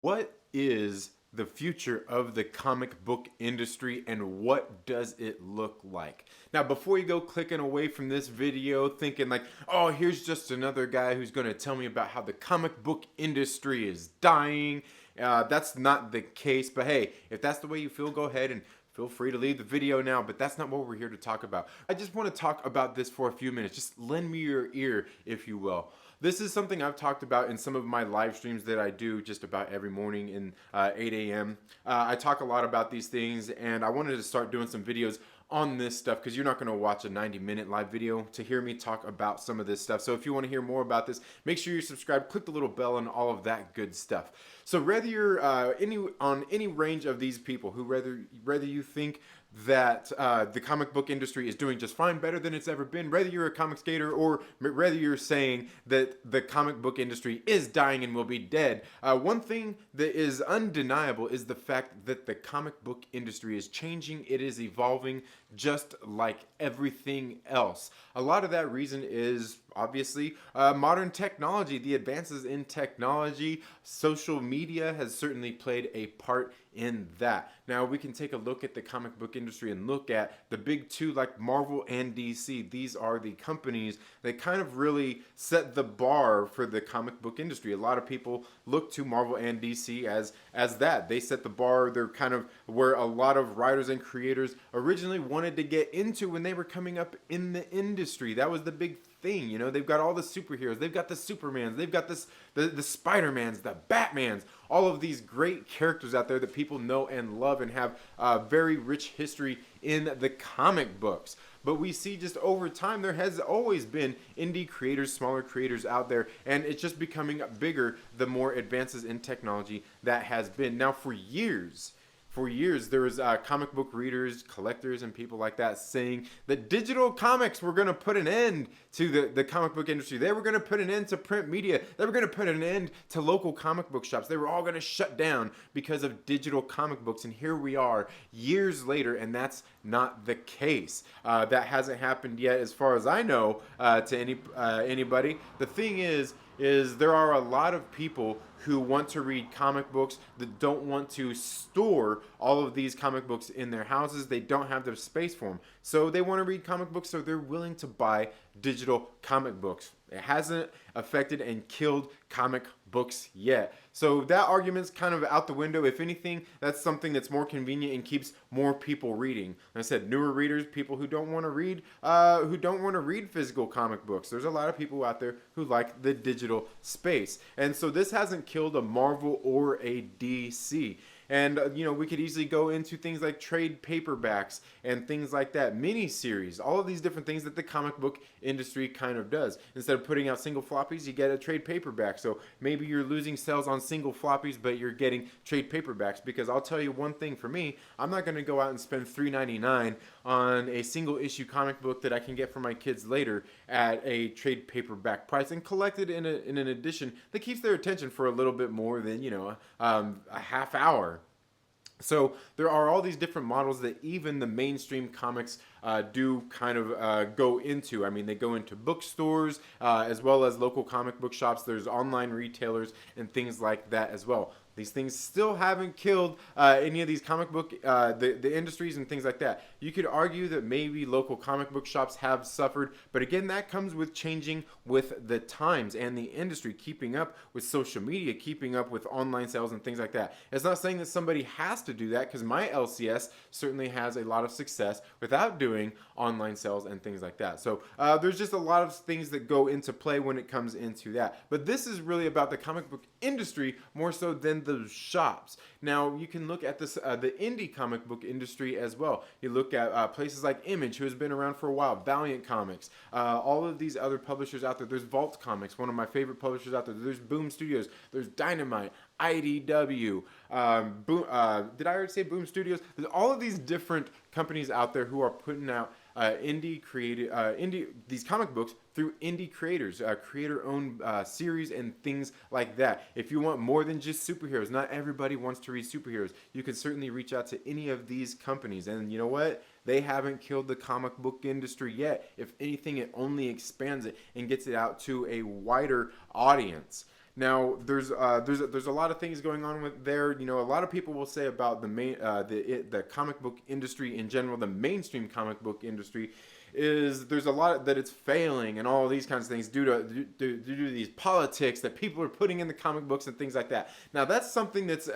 What is the future of the comic book industry and what does it look like? Now, before you go clicking away from this video thinking like, oh, here's just another guy who's going to tell me about how the comic book industry is dying. That's not the case, but hey, if that's the way you feel, go ahead and feel free to leave the video now, but that's not what we're here to talk about. I just want to talk about this for a few minutes. Just lend me your ear, if you will. This is something I've talked about in some of my live streams that I do just about every morning in 8 a.m. I talk a lot about these things, and I wanted to start doing some videos on this stuff because you're not going to watch a 90-minute live video to hear me talk about some of this stuff. So if you want to hear more about this, make sure you're subscribed, click the little bell, and all of that good stuff. So whether you're on any range of these people, whether you think that the comic book industry is doing just fine, better than it's ever been, whether you're a comic skater or whether you're saying that the comic book industry is dying and will be dead, one thing that is undeniable is the fact that the comic book industry is changing. It is evolving just like everything else. A lot of that reason is obviously modern technology, the advances in technology. Social media has certainly played a part in that. Now we can take a look at the comic book industry and look at the big two like Marvel and DC. These are the companies that kind of really set the bar for the comic book industry. A lot of people look to Marvel and DC as that. They set the bar. They're kind of where a lot of writers and creators originally wanted to get into when they were coming up in the industry. That was the big thing. You know, they've got all the superheroes, they've got the Supermans, they've got the Spider-Mans, the Batmans, all of these great characters out there that people know and love and have a very rich history in the comic books. But we see just over time there has always been indie creators, smaller creators out there, and it's just becoming bigger the more advances in technology that has been. Now for years, there was comic book readers, collectors, and people like that saying that digital comics were going to put an end to the comic book industry. They were going to put an end to print media. They were going to put an end to local comic book shops. They were all going to shut down because of digital comic books. And here we are years later, and that's not the case. That hasn't happened yet as far as I know to anybody. The thing is there are a lot of people who want to read comic books that don't want to store all of these comic books in their houses. They don't have the space for them. So they want to read comic books, so they're willing to buy digital comic books. It hasn't affected and killed comic books yet. So that argument's kind of out the window. If anything, that's something that's more convenient and keeps more people reading. Like I said, newer readers, people who don't want to read physical comic books. There's a lot of people out there who like the digital space. And so this hasn't killed a Marvel or a DC. And, we could easily go into things like trade paperbacks and things like that, mini-series, all of these different things that the comic book industry kind of does. Instead of putting out single floppies, you get a trade paperback. So maybe you're losing sales on single floppies, but you're getting trade paperbacks. Because I'll tell you one thing for me, I'm not going to go out and spend $3.99 on a single issue comic book that I can get for my kids later at a trade paperback price and collect it in an edition that keeps their attention for a little bit more than, a half hour. So there are all these different models that even the mainstream comics do kind of go into. I mean, they go into bookstores as well as local comic book shops. There's online retailers and things like that as well. These things still haven't killed any of these comic book, the industries and things like that. You could argue that maybe local comic book shops have suffered, but again, that comes with changing with the times and the industry, keeping up with social media, keeping up with online sales and things like that. It's not saying that somebody has to do that, because my LCS certainly has a lot of success without doing online sales and things like that. So there's just a lot of things that go into play when it comes into that. But this is really about the comic book industry more so than the shops. Now you can look at this the indie comic book industry as well. You look at places like Image, who has been around for a while, Valiant Comics, all of these other publishers out there. There's Vault Comics, one of my favorite publishers out there. There's Boom Studios, there's Dynamite, IDW, did I already say Boom Studios? There's all of these different companies out there who are putting out these comic books through indie creators, creator-owned series and things like that. If you want more than just superheroes, not everybody wants to read superheroes, you can certainly reach out to any of these companies. And you know what? They haven't killed the comic book industry yet. If anything, it only expands it and gets it out to a wider audience. Now, there's a lot of things going on with there. You know, a lot of people will say about the comic book industry in general, the mainstream comic book industry, is there's a lot that it's failing and all these kinds of things due to these politics that people are putting in the comic books and things like that. Now, that's something that's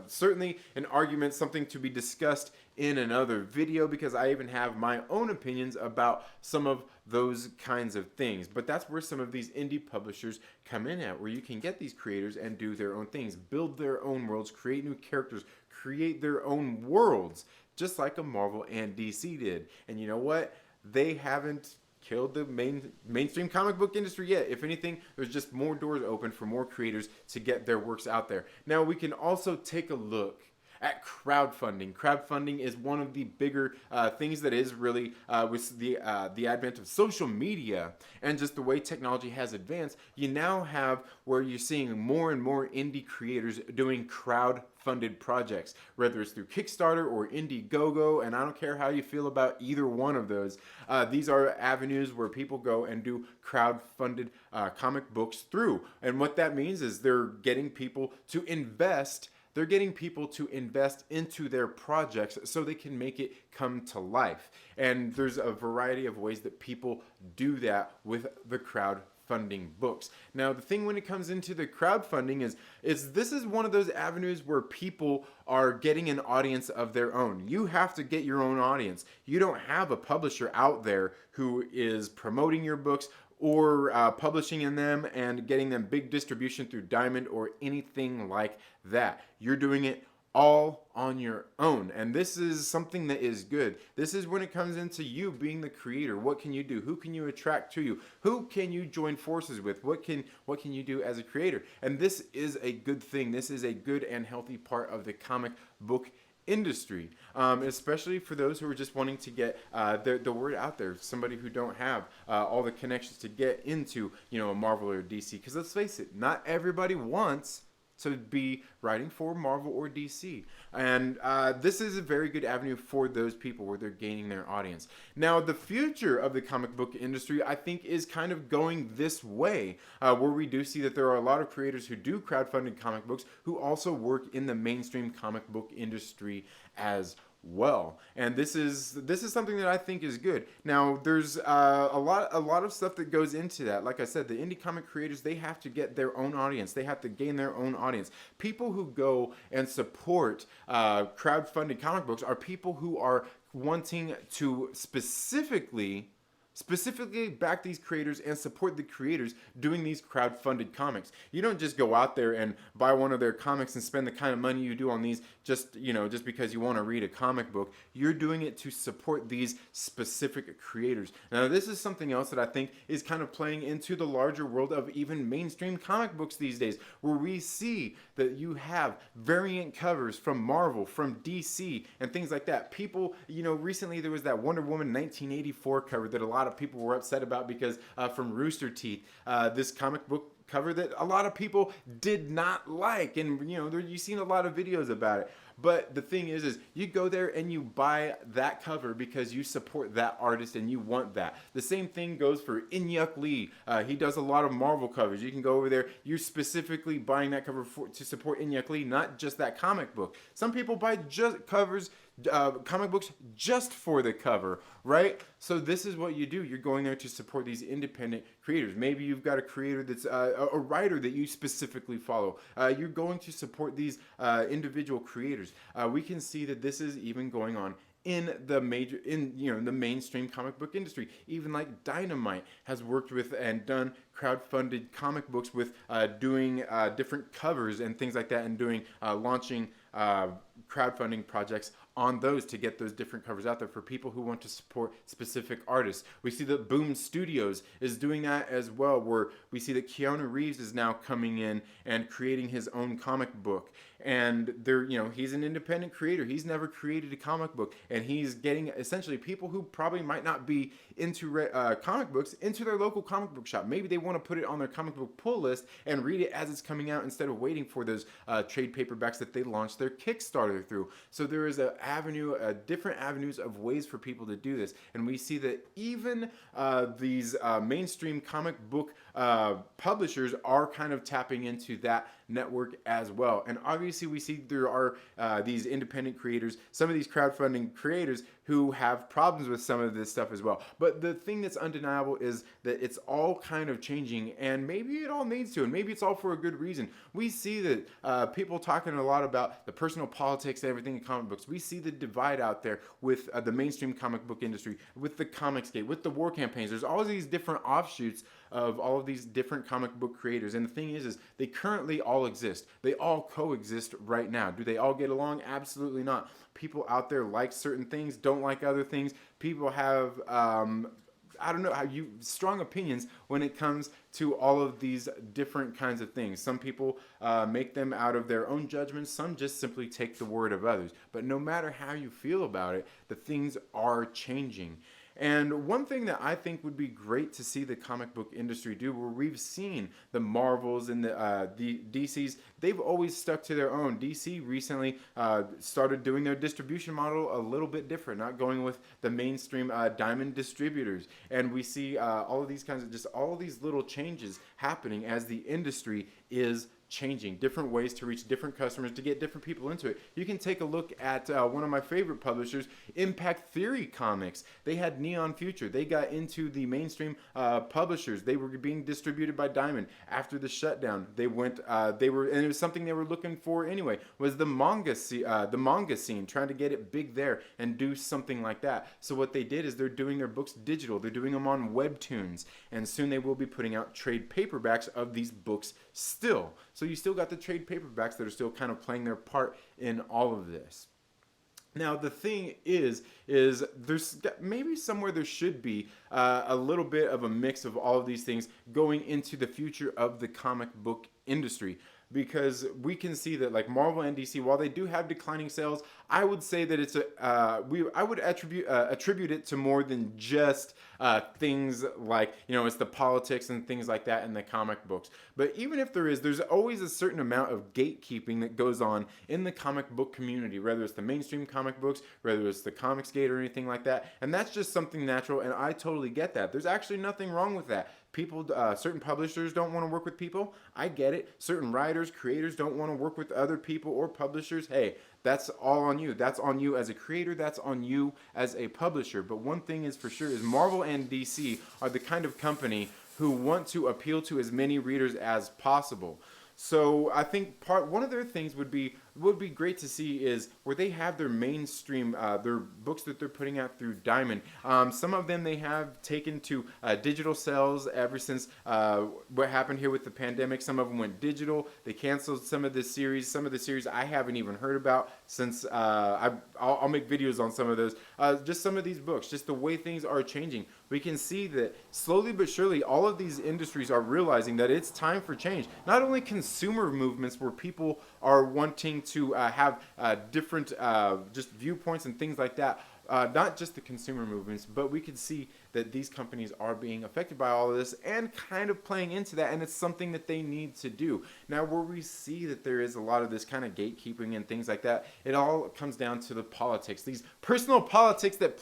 certainly an argument, something to be discussed in another video, because I even have my own opinions about some of those kinds of things. But that's where some of these indie publishers come in at, where you can get these creators and do their own things, build their own worlds, create new characters, create their own worlds, just like a Marvel and DC did. And you know what? They haven't killed the mainstream comic book industry yet. If anything, there's just more doors open for more creators to get their works out there. Now, we can also take a look at crowdfunding. Crowdfunding is one of the bigger things that is really with the advent of social media and just the way technology has advanced. You now have where you're seeing more and more indie creators doing crowd-funded projects, whether it's through Kickstarter or Indiegogo, and I don't care how you feel about either one of those. These are avenues where people go and do crowd-funded comic books through. And what that means is they're getting people to invest. They're getting people to invest into their projects so they can make it come to life. And there's a variety of ways that people do that with the crowdfunding books. Now, the thing when it comes into the crowdfunding is this is one of those avenues where people are getting an audience of their own. You have to get your own audience. You don't have a publisher out there who is promoting your books or publishing in them and getting them big distribution through Diamond or anything like that. You're doing it all on your own, and this is something that is good. This is when it comes into you being the creator. What can you do? Who can you attract to you? Who can you join forces with? What can you do as a creator? And this is a good thing. This is a good and healthy part of the comic book industry, especially for those who are just wanting to get the word out there. Somebody who don't have all the connections to get into, you know, a Marvel or DC. Because let's face it, not everybody wants to be writing for Marvel or DC. And this is a very good avenue for those people where they're gaining their audience. Now, the future of the comic book industry, I think, is kind of going this way, where we do see that there are a lot of creators who do crowdfunded comic books who also work in the mainstream comic book industry as well. And this is something that I think is good. Now, there's a lot of stuff that goes into that. Like I said, the indie comic creators, they have to get their own audience. They have to gain their own audience. People who go and support crowdfunded comic books are people who are wanting to specifically back these creators and support the creators doing these crowdfunded comics. You don't just go out there and buy one of their comics and spend the kind of money you do on these just because you want to read a comic book. You're doing it to support these specific creators. Now, this is something else that I think is kind of playing into the larger world of even mainstream comic books these days, where we see that you have variant covers from Marvel, from DC, and things like that. People, recently there was that Wonder Woman 1984 cover that a lot of people were upset about because from Rooster Teeth, this comic book cover that a lot of people did not like, and you've seen a lot of videos about it. But the thing is you go there and you buy that cover because you support that artist and you want that. The same thing goes for Inyuk Lee. He does a lot of Marvel covers. You can go over there. You're specifically buying that cover to support Inyuk Lee, not just that comic book. Some people buy just covers, comic books just for the cover, right? So this is what you do. You're going there to support these independent creators. Maybe you've got a creator that's a writer that you specifically follow. You're going to support these individual creators. We can see that this is even going on in the mainstream comic book industry. Even like Dynamite has worked with and done crowdfunded comic books with doing different covers and things like that, and doing launching crowdfunding projects on those to get those different covers out there for people who want to support specific artists. We see that Boom Studios is doing that as well, where we see that Keanu Reeves is now coming in and creating his own comic book. And he's an independent creator. He's never created a comic book, and he's getting essentially people who probably might not be into comic books into their local comic book shop. Maybe they want to put it on their comic book pull list and read it as it's coming out instead of waiting for those trade paperbacks that they launched their Kickstarter through. So there is an avenue, different avenues of ways for people to do this. And we see that even these mainstream comic book publishers are kind of tapping into that network as well. And obviously we see there are these independent creators, some of these crowdfunding creators who have problems with some of this stuff as well. But the thing that's undeniable is that it's all kind of changing, and maybe it all needs to, and maybe it's all for a good reason. We see that people talking a lot about the personal politics and everything in comic books. We see the divide out there with the mainstream comic book industry, with the Comicsgate, with the war campaigns. There's all these different offshoots of all of these different comic book creators. And the thing is they currently all exist. They all coexist right now. Do they all get along? Absolutely not. People out there like certain things, don't like other things. People have I don't know how strong opinions when it comes to all of these different kinds of things. Some people make them out of their own judgments. Some just simply take the word of others. But no matter how you feel about it, the things are changing. And one thing that I think would be great to see the comic book industry do, where we've seen the Marvels and the DCs, they've always stuck to their own. DC recently started doing their distribution model a little bit different, not going with the mainstream diamond distributors. And we see all of these kinds of all of these little changes happening as the industry is changing, different ways to reach different customers, to get different people into it. You can take a look at one of my favorite publishers, Impact Theory Comics. They had Neon Future. They got into the mainstream publishers. They were being distributed by Diamond after the shutdown. They went, and it was something they were looking for anyway, was the manga scene, trying to get it big there and do something like that. So what they did is they're doing their books digital. They're doing them on webtoons, and soon they will be putting out trade paperbacks of these books still. So you still got the trade paperbacks that are still kind of playing their part in all of this. Now the thing is there's maybe somewhere there should be a little bit of a mix of all of these things going into the future of the comic book industry. Because we can see that like Marvel and DC, while they do have declining sales, I would say that it's I would attribute it to more than just things like, it's the politics and things like that in the comic books. But even if there's always a certain amount of gatekeeping that goes on in the comic book community, whether it's the mainstream comic books, whether it's the Comicsgate or anything like that. And that's just something natural, and I totally get that. There's actually nothing wrong with that. People, certain publishers don't want to work with people. I get it. Certain writers, creators don't want to work with other people or publishers. Hey, that's all on you. That's on you as a creator. That's on you as a publisher. But one thing is for sure is Marvel and DC are the kind of company who want to appeal to as many readers as possible. So I think one of their things would be great to see is where they have their mainstream, their books that they're putting out through Diamond. Some of them they have taken to digital sales ever since what happened here with the pandemic. Some of them went digital. They canceled some of the series. Some of the series I haven't even heard about since I'll make videos on some of those. Just some of these books, just the way things are changing. We can see that slowly but surely all of these industries are realizing that it's time for change. Not only consumer movements where people are wanting to have different just viewpoints and things like that, not just the consumer movements, but we can see that these companies are being affected by all of this and kind of playing into that, and it's something that they need to do. Now, where we see that there is a lot of this kind of gatekeeping and things like that, it all comes down to the politics, these personal politics that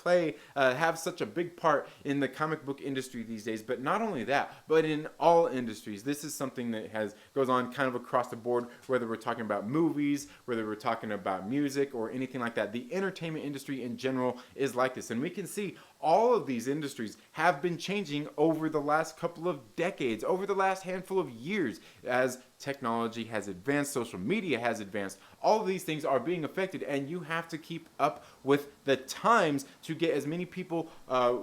have such a big part in the comic book industry these days. But not only that, but in all industries, this is something that goes on kind of across the board, whether we're talking about movies, whether we're talking about music or anything like that. The entertainment industry in general is like this, and we can see all of these industries have been changing over the last couple of decades, over the last handful of years, as technology has advanced, social media has advanced. All of these things are being affected, and you have to keep up with the times to get as many people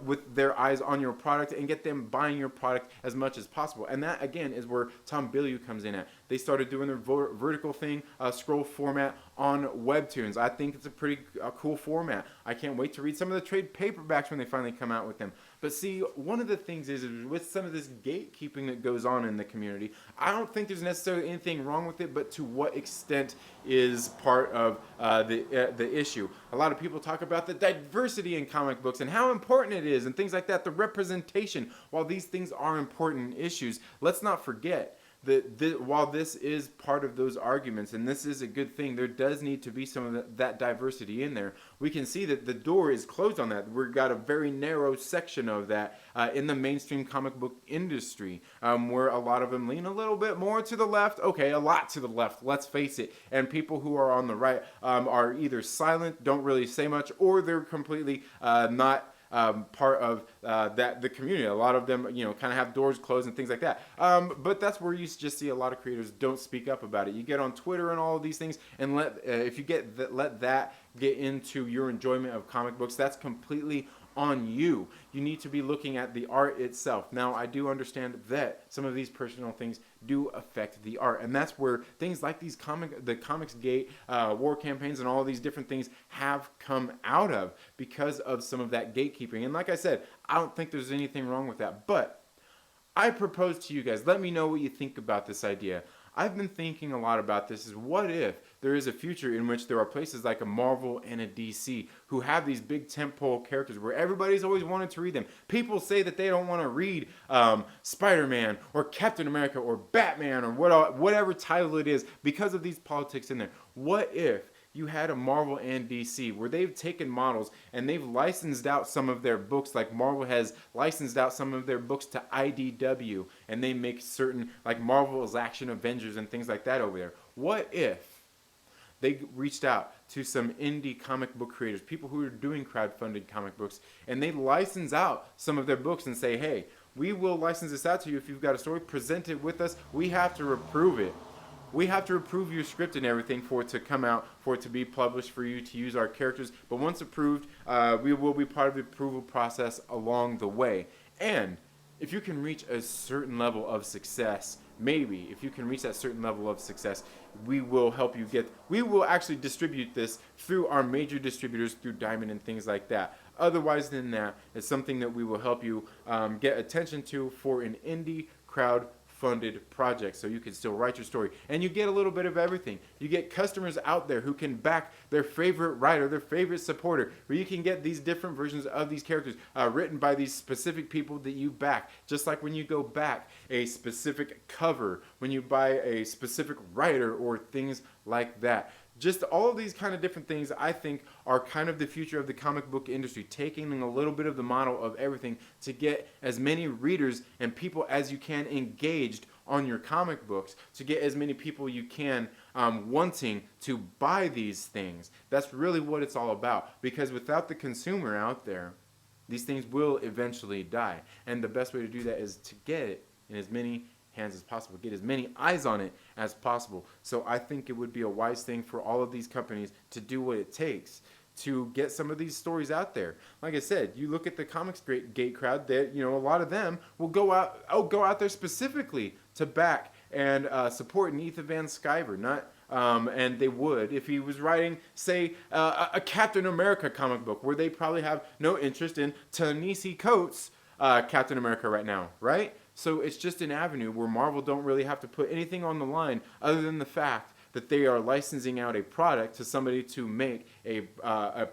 with their eyes on your product and get them buying your product as much as possible. And that, again, is where Tom Bilyeu comes in at. They started doing their vertical thing, scroll format on webtoons. I think it's a pretty cool format. I can't wait to read some of the trade paperbacks when they finally come out with them. But see, one of the things is with some of this gatekeeping that goes on in the community, I don't think there's necessarily anything wrong with it, but to what extent is part of the issue. A lot of people talk about the diversity in comic books and how important it is and things like that, the representation. While these things are important issues, let's not forget while this is part of those arguments, and this is a good thing, there does need to be some of that diversity in there. We can see that the door is closed on that. We've got a very narrow section of that in the mainstream comic book industry, where a lot of them lean a little bit more to the left. Okay, a lot to the left, let's face it. And people who are on the right are either silent, don't really say much, or they're completely not part of the community. A lot of them, kind of have doors closed and things like that. But that's where you just see a lot of creators don't speak up about it. You get on Twitter and all of these things, and let that get into your enjoyment of comic books. That's completely on you. You need to be looking at the art itself. Now, I do understand that some of these personal things do affect the art, and that's where things like these the Comics Gate war campaigns and all of these different things have come out of, because of some of that gatekeeping. And like I said, I don't think there's anything wrong with that, but I propose to you guys, let me know what you think about this idea. I've been thinking a lot about this, is what if there is a future in which there are places like a Marvel and a DC who have these big tentpole characters where everybody's always wanted to read them. People say that they don't want to read Spider-Man or Captain America or Batman or whatever title it is because of these politics in there. What if you had a Marvel and DC where they've taken models and they've licensed out some of their books, like Marvel has licensed out some of their books to IDW, and they make certain, like Marvel's Action Avengers and things like that over there. What if they reached out to some indie comic book creators, people who are doing crowdfunded comic books, and they license out some of their books and say, hey, we will license this out to you if you've got a story, present it with us, we have to approve it. We have to approve your script and everything for it to come out, for it to be published, for you to use our characters. But once approved, we will be part of the approval process along the way. And if you can reach a certain level of success, maybe if you can reach that certain level of success, we will help you we will actually distribute this through our major distributors, through Diamond and things like that. Otherwise than that, it's something that we will help you get attention to for an indie crowd funded project, so you can still write your story, and you get a little bit of everything. You get customers out there who can back their favorite writer, their favorite supporter, where you can get these different versions of these characters written by these specific people that you back. Just like when you go back a specific cover, when you buy a specific writer or things like that. Just all of these kind of different things, I think, are kind of the future of the comic book industry, taking a little bit of the model of everything to get as many readers and people as you can engaged on your comic books, to get as many people you can wanting to buy these things. That's really what it's all about, because without the consumer out there, these things will eventually die. And the best way to do that is to get it in as many hands as possible, get as many eyes on it as possible. So I think it would be a wise thing for all of these companies to do what it takes to get some of these stories out there. Like I said, you look at the Comics Gate crowd, that a lot of them will go out there specifically to back and support Ethan Van Sciver, and they would if he was writing, say, a Captain America comic book, where they probably have no interest in Ta-Nehisi Coates' Captain America right now, right? So it's just an avenue where Marvel don't really have to put anything on the line other than the fact that they are licensing out a product to somebody to make a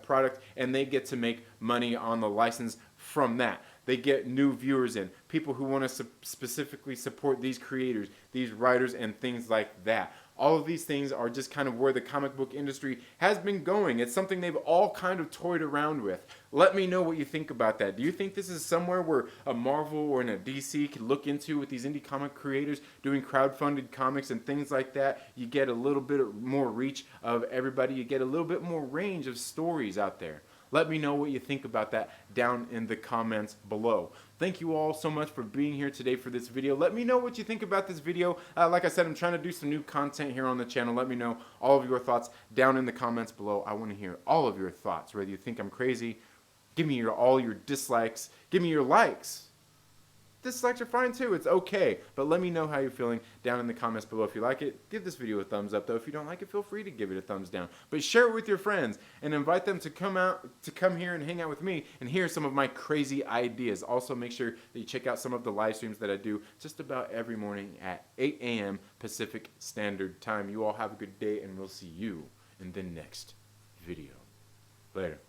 product, and they get to make money on the license from that. They get new viewers in, people who want to specifically support these creators, these writers, and things like that. All of these things are just kind of where the comic book industry has been going. It's something they've all kind of toyed around with. Let me know what you think about that. Do you think this is somewhere where a Marvel or a DC could look into with these indie comic creators doing crowdfunded comics and things like that? You get a little bit more reach of everybody. You get a little bit more range of stories out there. Let me know what you think about that down in the comments below. Thank you all so much for being here today for this video. Let me know what you think about this video. Like I said, I'm trying to do some new content here on the channel. Let me know all of your thoughts down in the comments below. I want to hear all of your thoughts, whether you think I'm crazy. Give me all your dislikes. Give me your likes. Dislikes are fine too, it's okay. But let me know how you're feeling down in the comments below. If you like it, give this video a thumbs up though. If you don't like it, feel free to give it a thumbs down. But share it with your friends and invite them to come here and hang out with me and hear some of my crazy ideas. Also make sure that you check out some of the live streams that I do just about every morning at 8 a.m. Pacific Standard Time. You all have a good day, and we'll see you in the next video. Later.